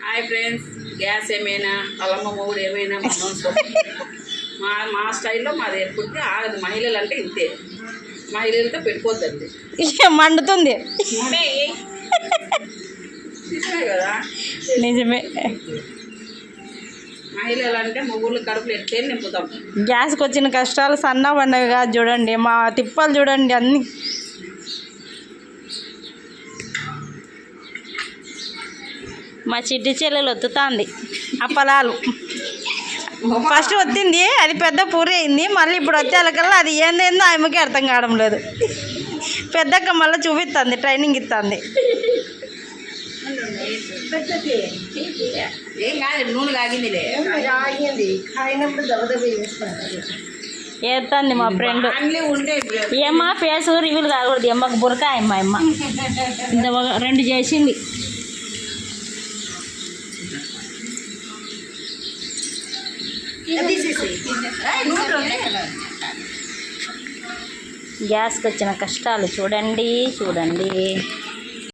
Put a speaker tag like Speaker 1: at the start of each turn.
Speaker 1: Hi friends, gas ఏమైనా అలమ్మ మొగుడు ఏమైనా మా స్టైల్లో మాది ఎప్పటికీ ఆగదు. మహిళలు అంటే ఇంతే, మహిళలతో పెట్టుకోవద్దండి.
Speaker 2: మండుతుంది.
Speaker 1: నిజమే కదా,
Speaker 2: నిజమే.
Speaker 1: మహిళలు అంటే మొగుళ్ళు కడుపులు ఎట్లే నింపుతాం.
Speaker 2: గ్యాస్కి వచ్చిన కష్టాలు సన్న పండగ కాదు చూడండి, మా తిప్పలు చూడండి అన్ని. మా చిట్టి చెల్లెలు ఒత్తుతుంది అప్పలాలు. ఫస్ట్ వచ్చింది అది పెద్ద పూరి అయింది, మళ్ళీ ఇప్పుడు వచ్చేకల్లా అది ఏందేందో ఆమెకి అర్థం కావడం లేదు. పెద్దక్క మళ్ళీ చూపిస్తుంది, ట్రైనింగ్ ఇస్తుంది.
Speaker 1: ఏం కాదు, నూనె కాగిందిలే.
Speaker 2: వేస్తుంది మా ఫ్రెండ్. ఏమ్మా ఫేస్ రివ్యూలు కాకూడదు, అమ్మకు బురకాయ అమ్మ ఇంత 2 చేసింది. గ్యాస్కి వచ్చిన కష్టాలు చూడండి చూడండి.